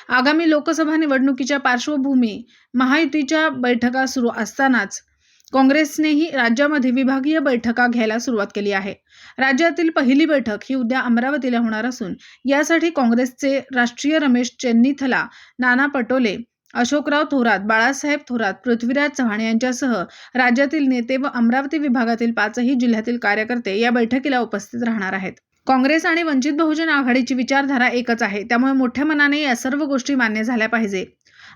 आगामी लोकसभा निवडणुकीच्या पार्श्वभूमी महायुतीच्या बैठका सुरू असतानाच काँग्रेसनेही राज्यामध्ये विभागीय बैठका घ्यायला सुरुवात केली आहे. राज्यातील पहिली बैठक ही उद्या अमरावतीला होणार असून यासाठी काँग्रेसचे राष्ट्रीय रमेश चेन्नीथला, नाना पटोले, अशोकराव थोरात, बाळासाहेब थोरात, पृथ्वीराज चव्हाण यांच्यासह राज्यातील नेते व अमरावती विभागातील 5ही जिल्ह्यातील कार्यकर्ते या बैठकीला उपस्थित राहणार आहेत. काँग्रेस आणि वंचित बहुजन आघाडीची विचारधारा एकच आहे, त्यामुळे मोठ्या मनाने या सर्व गोष्टी मान्य झाल्या पाहिजे.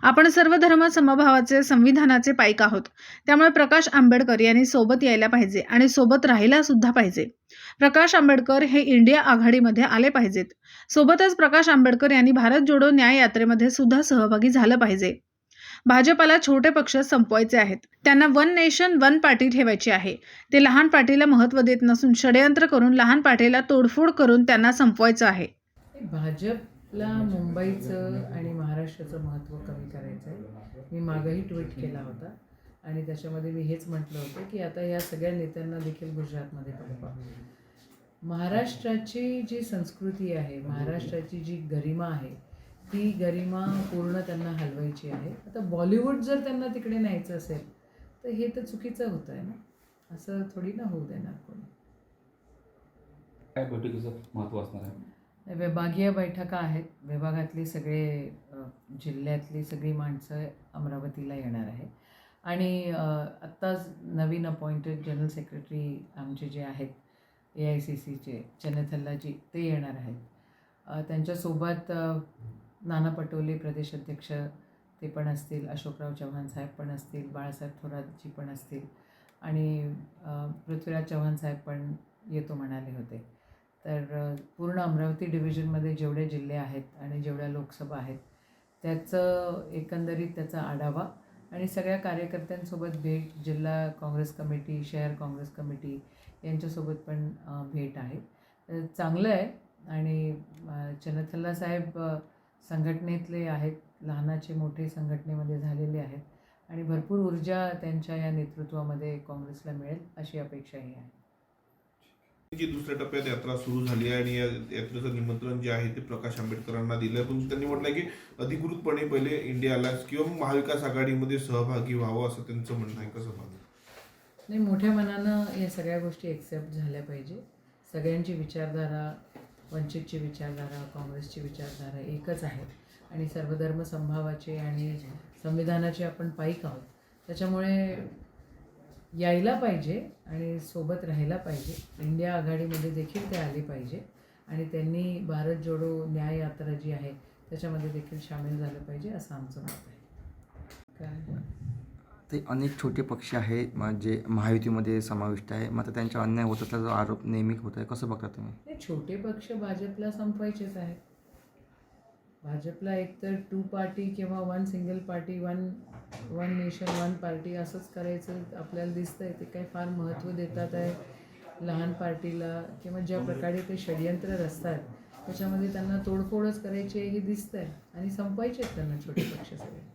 आपण सर्व धर्म समभावाचे संविधानाचे पाईक आहोत, त्यामुळे प्रकाश आंबेडकर यांनी सोबत यायला पाहिजे आणि सोबत राहायला सुद्धा पाहिजे. प्रकाश आंबेडकर हे इंडिया आघाडीमध्ये आले पाहिजेत. सोबतच प्रकाश आंबेडकर यांनी भारत जोडो न्याय यात्रेमध्ये सुद्धा सहभागी झालं पाहिजे. भाजपाला छोटे पक्ष संपवायचे आहेत. त्यांना वन नेशन वन पार्टी ठेवायची आहे. ते लहान पार्टीला महत्त्व देत नसून षडयंत्र करून लहान पार्टीला तोडफोड करून त्यांना संपवायचं आहे. भाजपला मुंबईचं आणि महाराष्ट्राचं महत्त्व कमी करायचं आहे. मी मागेही ट्विट केला होता आणि त्याच्यामध्ये मी हेच म्हटलं होतं की आता या सगळ्या नेत्यांना देखील गुजरातमध्ये पाठवा. महाराष्ट्राची जी संस्कृती आहे, महाराष्ट्राची जी गरिमा आहे, ती गरिमा पूर्ण त्यांना हलवायची आहे. आता बॉलिवूड जर त्यांना तिकडे न्यायचं असेल तर हे तर चुकीचं होतं आहे ना. असं थोडी ना होऊ देणार कोणी. काय बैठकीचं महत्त्व असणार आहे? विभागीय बैठका आहेत. विभागातली सगळे जिल्ह्यातली सगळी माणसं अमरावतीला येणार आहे आणि आत्ताच नवीन अपॉइंटेड जनरल सेक्रेटरी आमचे जे आहेत AICCचे चेन्नीथलाजी ते येणार आहेत. त्यांच्यासोबत नाना पटोले प्रदेशाध्यक्ष ते पण असतील, अशोकराव चव्हाण साहेब पण असतील, बाळासाहेब थोरातजी पण असतील आणि पृथ्वीराज चव्हाण साहेब पण येतो म्हणाले होते. तर पूर्ण अमरावती डिव्हिजनमध्ये जेवढे जिल्हे आहेत आणि जेवढ्या लोकसभा आहेत त्याचं एकंदरीत त्याचा आढावा आणि सगळ्या कार्यकर्त्यांसोबत भेट, जिल्हा काँग्रेस कमिटी, शहर काँग्रेस कमिटी यांच्यासोबत पण भेट आहे. चांगलं आहे आणि चेन्नीथला साहेब संघटनेतले आहेत, लहानाचे मोठे संघटनेमध्ये झालेले आहेत आणि भरपूर ऊर्जा त्यांच्या या नेतृत्वामध्ये काँग्रेसला मिळेल अशी अपेक्षाही आहे. जी दुसऱ्या टप्प्यात यात्रा सुरू झाली आहे आणि या यात्रेचं निमंत्रण जे आहे ते प्रकाश आंबेडकरांना दिलं, पण त्यांनी म्हटलं की अधिकृतपणे पहिले इंडिया अलायन्स किंवा महाविकास आघाडीमध्ये सहभागी व्हावं असं त्यांचं म्हणणं आहे. कसं पाहतं? नाही, मोठ्या मनानं या सगळ्या गोष्टी एक्सेप्ट झाल्या पाहिजे. सगळ्यांची विचारधारा, वंचितची विचारधारा, काँग्रेसची विचारधारा एकच आहे आणि सर्वधर्म समभावाचे आणि संविधानाचे आपण पाईक आहोत. त्याच्यामुळे यायला पाहिजे आणि सोबत राहायला पाहिजे. इंडिया आघाडीमध्ये देखील ते आले पाहिजे आणि त्यांनी भारत जोडो न्याय यात्रा जी आहे त्याच्यामध्ये देखील सामील झालं पाहिजे असं आमचं मत आहे. काय ते अनेक छोटे पक्ष आहे जे महायुतीमध्ये समाविष्ट आहे, मात्र त्यांचा अन्याय होत असल्याचा आरोप नेहमी होत आहे. कसं बघता तुम्ही? हे छोटे पक्ष भाजपला संपवायचेच आहेत. भाजपला एकतर 2 पार्टी किंवा 1 single party, one nation one party असंच करायचं आपल्याला दिसतं आहे. ते काही फार महत्त्व देतात आहे लहान पार्टीला किंवा ज्या प्रकारे ते षडयंत्र रचतात त्याच्यामध्ये त्यांना तोडफोडच करायची हे दिसतं आहे आणि संपवायचे आहेत त्यांना छोटे पक्ष सगळे.